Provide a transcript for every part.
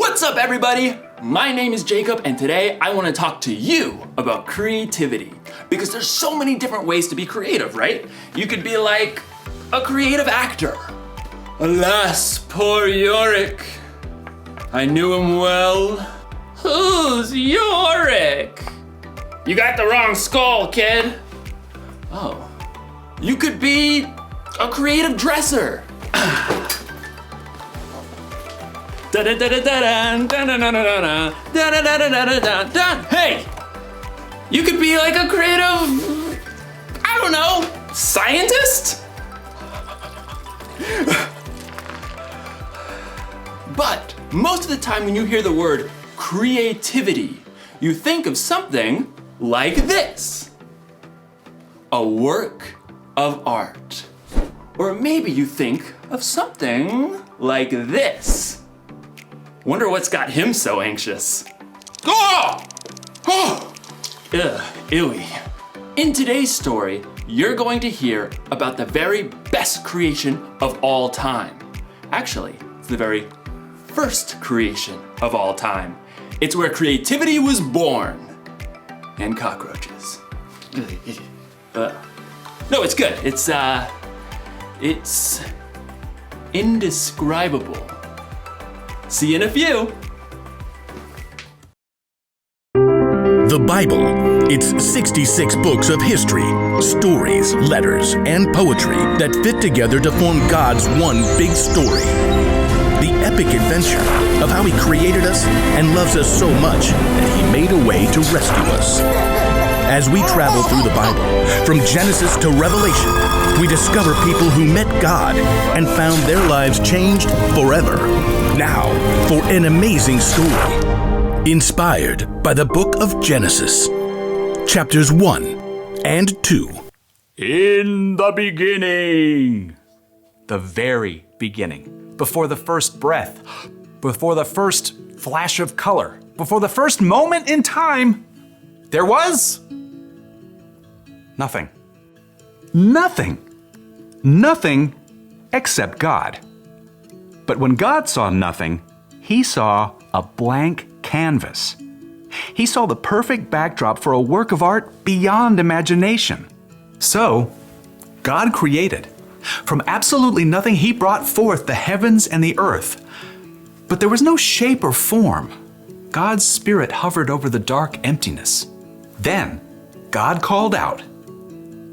What's up, everybody? My name is Jacob, and today I want to talk to you about creativity. Because there's so many different ways to be creative, right? You could be like a creative actor. Alas, poor Yorick. I knew him well. Who's Yorick? You got the wrong skull, kid. Oh. You could be a creative dresser. Hey! You could be like a creative, I don't know, scientist? But most of the time when you hear the word creativity, you think of something like this. A work of art. Or maybe you think of something like this. Wonder what's got him so anxious. Oh! Oh! Ugh, ewy. In today's story, you're going to hear about the very best creation of all time. Actually, it's the very first creation of all time. It's where creativity was born. And cockroaches. No, it's good. It's indescribable. See you in a few. The Bible. It's 66 books of history, stories, letters, and poetry that fit together to form God's one big story. The epic adventure of how He created us and loves us so much that He made a way to rescue us. As we travel through the Bible, from Genesis to Revelation, we discover people who met God and found their lives changed forever. Now, for an amazing story. Inspired by the book of Genesis, chapters 1 and 2. In the beginning. The very beginning. Before the first breath. Before the first flash of color. Before the first moment in time. There was nothing. Nothing. Nothing except God. But when God saw nothing, He saw a blank canvas. He saw the perfect backdrop for a work of art beyond imagination. So, God created. From absolutely nothing, He brought forth the heavens and the earth. But there was no shape or form. God's Spirit hovered over the dark emptiness. Then, God called out,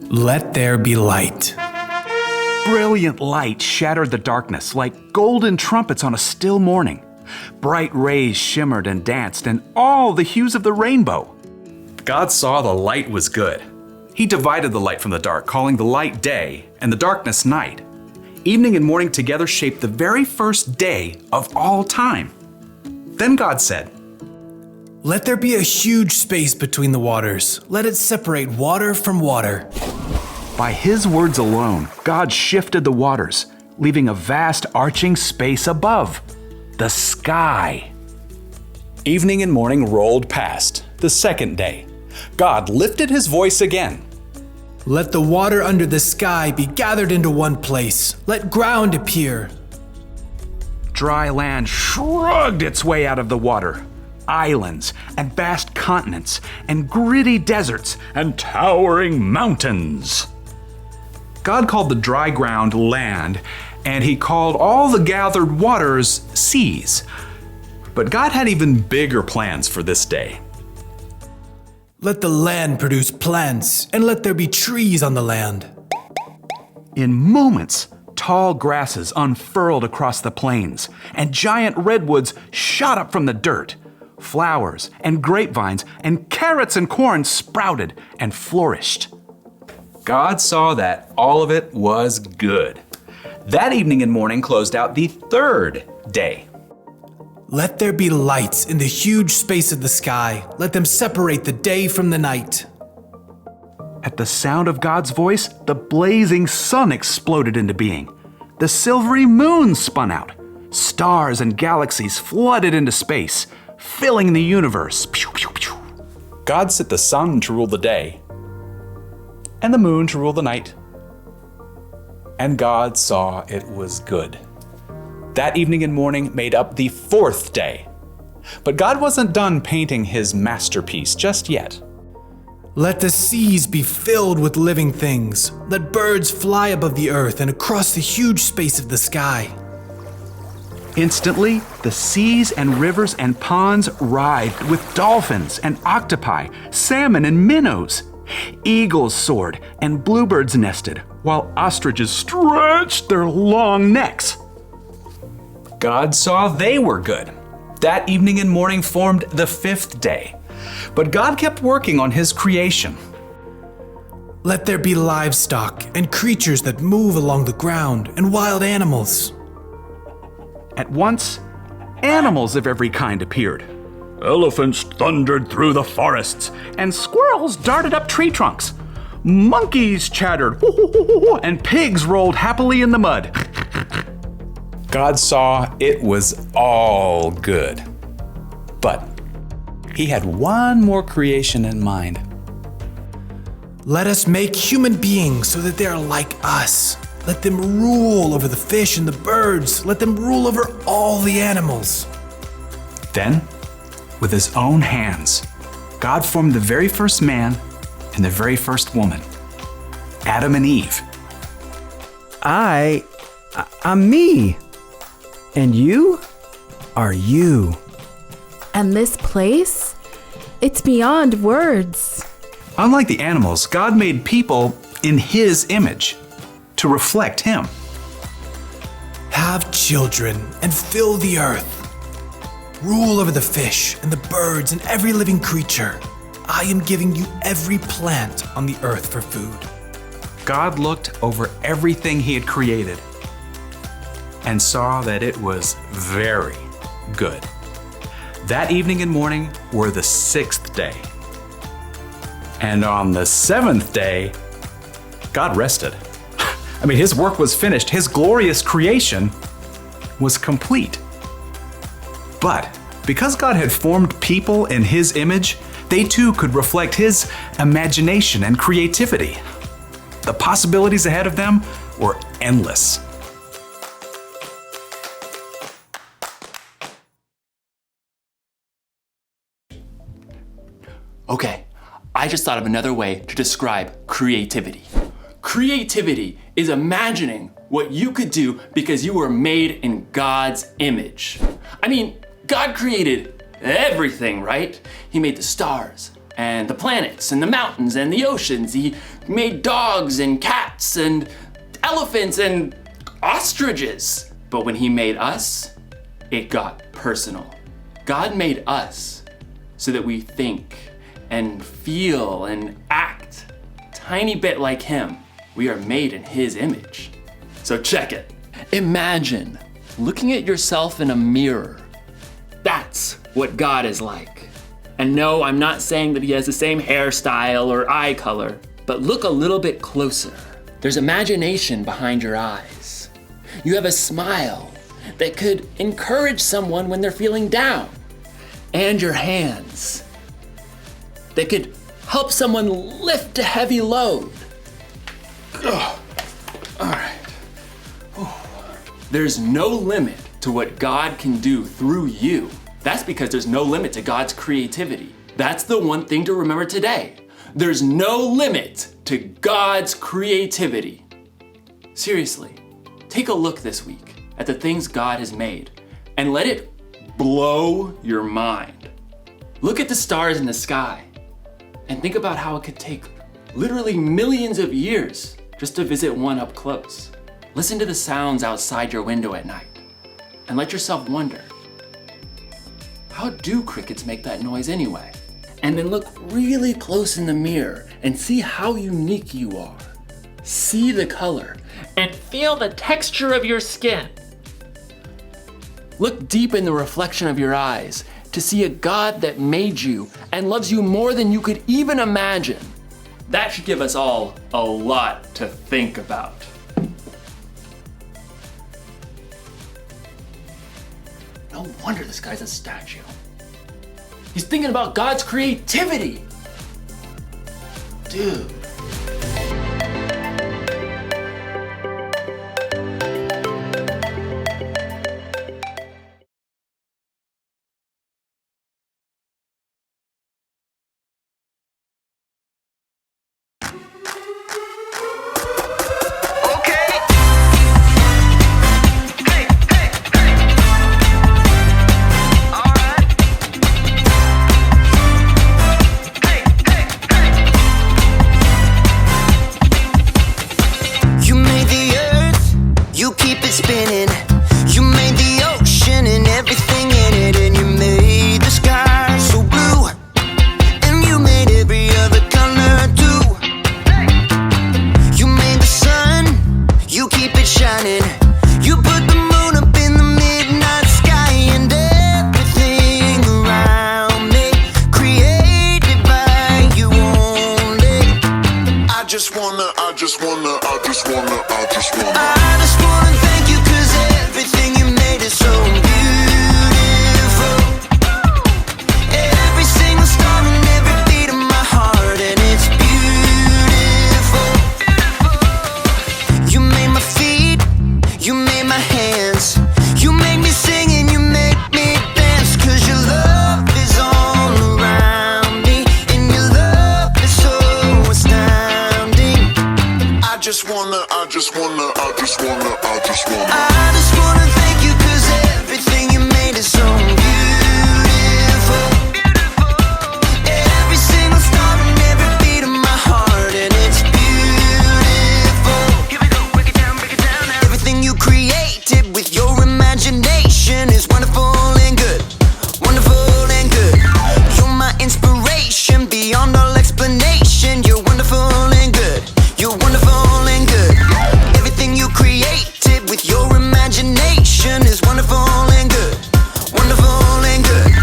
"Let there be light." Brilliant light shattered the darkness like golden trumpets on a still morning. Bright rays shimmered and danced in all the hues of the rainbow. God saw the light was good. He divided the light from the dark, calling the light day and the darkness night. Evening and morning together shaped the very first day of all time. Then God said, "Let there be a huge space between the waters. Let it separate water from water." By His words alone, God shifted the waters, leaving a vast arching space above. The sky. Evening and morning rolled past, the second day. God lifted His voice again. "Let the water under the sky be gathered into one place. Let ground appear." Dry land shrugged its way out of the water. Islands and vast continents and gritty deserts and towering mountains. God called the dry ground land, and He called all the gathered waters seas. But God had even bigger plans for this day. "Let the land produce plants, and let there be trees on the land." In moments, tall grasses unfurled across the plains, and giant redwoods shot up from the dirt. Flowers and grapevines and carrots and corn sprouted and flourished. God saw that all of it was good. That evening and morning closed out the third day. "Let there be lights in the huge space of the sky. Let them separate the day from the night." At the sound of God's voice, the blazing sun exploded into being. The silvery moon spun out. Stars and galaxies flooded into space, filling the universe. Pew, pew, pew. God set the sun to rule the day, and the moon to rule the night. And God saw it was good. That evening and morning made up the fourth day. But God wasn't done painting his masterpiece just yet. Let the seas be filled with living things. Let birds fly above the earth and across the huge space of the sky. Instantly, the seas and rivers and ponds writhed with dolphins and octopi, salmon and minnows. Eagles soared and bluebirds nested, while ostriches stretched their long necks. God saw they were good. That evening and morning formed the fifth day. But God kept working on his creation. Let there be livestock and creatures that move along the ground and wild animals. At once, animals of every kind appeared. Elephants thundered through the forests, and squirrels darted up tree trunks. Monkeys chattered, and pigs rolled happily in the mud. God saw it was all good. But he had one more creation in mind. Let us make human beings so that they are like us. Let them rule over the fish and the birds. Let them rule over all the animals. Then, with his own hands, God formed the very first man and the very first woman, Adam and Eve. I'm me. And you are you. And this place? It's beyond words. Unlike the animals, God made people in his image to reflect him. Have children and fill the earth. Rule over the fish and the birds and every living creature. I am giving you every plant on the earth for food. God looked over everything he had created and saw that it was very good. That evening and morning were the sixth day. And on the seventh day, God rested. I mean, his work was finished. His glorious creation was complete. But because God had formed people in his image, they too could reflect his imagination and creativity. The possibilities ahead of them were endless. Okay, I just thought of another way to describe creativity. Creativity is imagining what you could do because you were made in God's image. I mean, God created everything, right? He made the stars and the planets and the mountains and the oceans. He made dogs and cats and elephants and ostriches. But when he made us, it got personal. God made us so that we think and feel and act tiny bit like him. We are made in his image. So check it. Imagine looking at yourself in a mirror. That's what God is like. And no, I'm not saying that he has the same hairstyle or eye color, but look a little bit closer. There's imagination behind your eyes. You have a smile that could encourage someone when they're feeling down. And your hands that could help someone lift a heavy load. Ugh. All right. There's no limit to what God can do through you. That's because there's no limit to God's creativity. That's the one thing to remember today. There's no limit to God's creativity. Seriously, take a look this week at the things God has made and let it blow your mind. Look at the stars in the sky and think about how it could take literally millions of years just to visit one up close. Listen to the sounds outside your window at night and let yourself wonder, how do crickets make that noise anyway? And then look really close in the mirror and see how unique you are. See the color and feel the texture of your skin. Look deep in the reflection of your eyes to see a God that made you and loves you more than you could even imagine. That should give us all a lot to think about. No wonder this guy's a statue. He's thinking about God's creativity. Dude. wonderful and good. Wonderful and good. You're my inspiration beyond all explanation. You're wonderful and good. You're wonderful and good. Everything you created with your imagination is wonderful and good. Wonderful and good.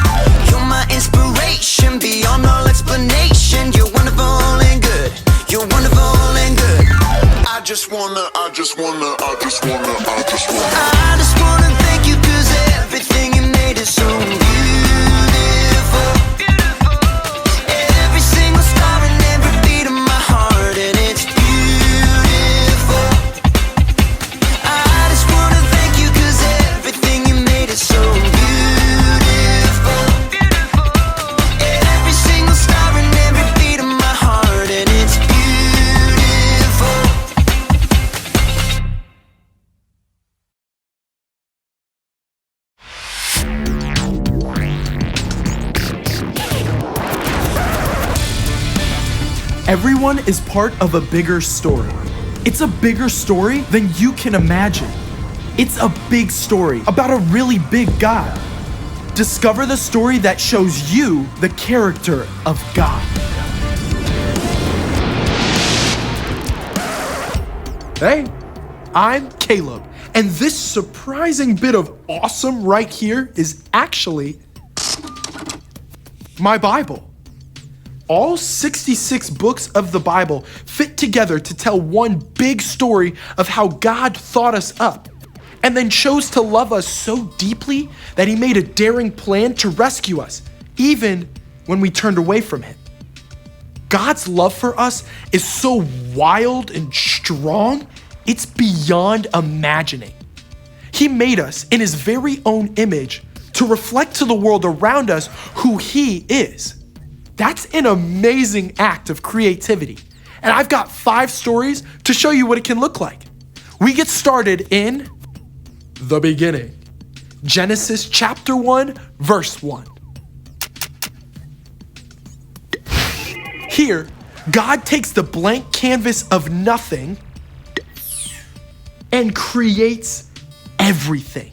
You're my inspiration beyond all explanation. You're wonderful and good. You're wonderful and good. I just wanna thank you 'cause everything you made is so beautiful. Every single star and every beat of my heart, and it's beautiful. I just wanna thank you 'cause everything you made is so beautiful. Every single star and every beat of my heart, and it's beautiful. Everyone is part of a bigger story. It's a bigger story than you can imagine. It's a big story about a really big God. Discover the story that shows you the character of God. Hey, I'm Caleb, and this surprising bit of awesome right here is actually my Bible. All 66 books of the Bible fit together to tell one big story of how God thought us up and then chose to love us so deeply that he made a daring plan to rescue us, even when we turned away from him. God's love for us is so wild and strong, it's beyond imagining. He made us in his very own image to reflect to the world around us who he is. That's an amazing act of creativity. And I've got 5 stories to show you what it can look like. We get started in the beginning. Genesis chapter 1, verse 1. Here, God takes the blank canvas of nothing and creates everything.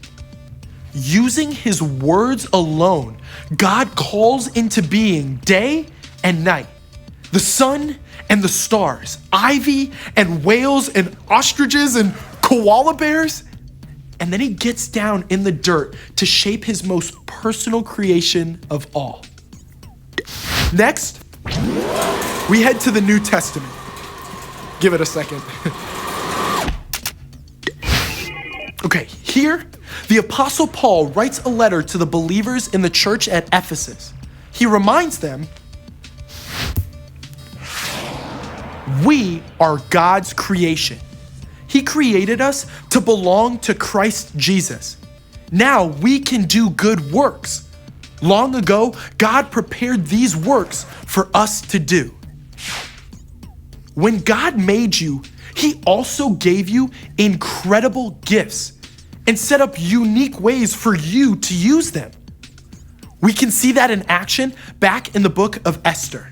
Using his words alone, God calls into being day and night, the sun and the stars, ivy and whales and ostriches and koala bears. And then he gets down in the dirt to shape his most personal creation of all. Next, we head to the New Testament. Give it a second. Okay, here, the Apostle Paul writes a letter to the believers in the church at Ephesus. He reminds them, we are God's creation. He created us to belong to Christ Jesus. Now we can do good works. Long ago, God prepared these works for us to do. When God made you, he also gave you incredible gifts and set up unique ways for you to use them. We can see that in action back in the book of Esther.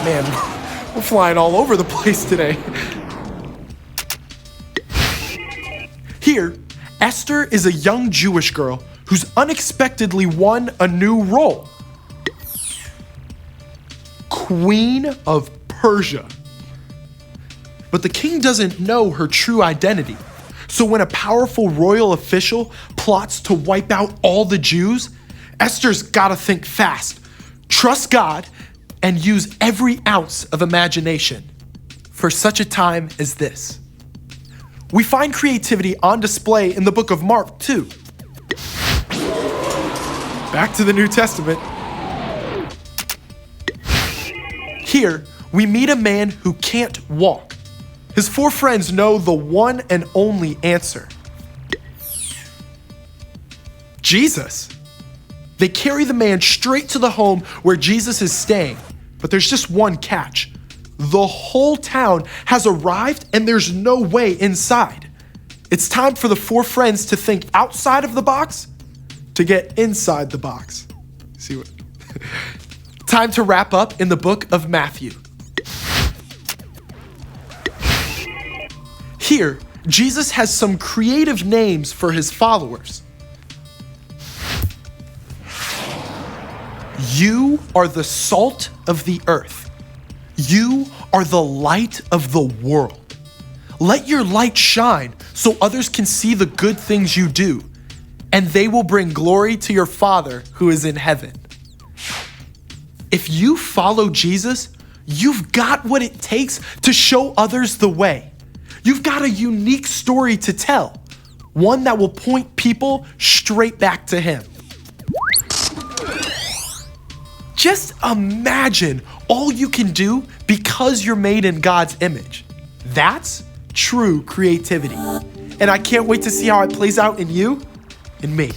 Man, we're flying all over the place today. Here, Esther is a young Jewish girl who's unexpectedly won a new role. Queen of Persia. But the king doesn't know her true identity. So when a powerful royal official plots to wipe out all the Jews, Esther's gotta think fast, trust God, and use every ounce of imagination for such a time as this. We find creativity on display in the book of Mark, too. Back to the New Testament. Here, we meet a man who can't walk. His 4 friends know the one and only answer. Jesus. They carry the man straight to the home where Jesus is staying, but there's just one catch. The whole town has arrived and there's no way inside. It's time for the 4 friends to think outside of the box to get inside the box. See what? Time to wrap up in the book of Matthew. Here, Jesus has some creative names for his followers. You are the salt of the earth. You are the light of the world. Let your light shine so others can see the good things you do, and they will bring glory to your Father who is in heaven. If you follow Jesus, you've got what it takes to show others the way. You've got a unique story to tell, one that will point people straight back to him. Just imagine all you can do because you're made in God's image. That's true creativity. And I can't wait to see how it plays out in you and me.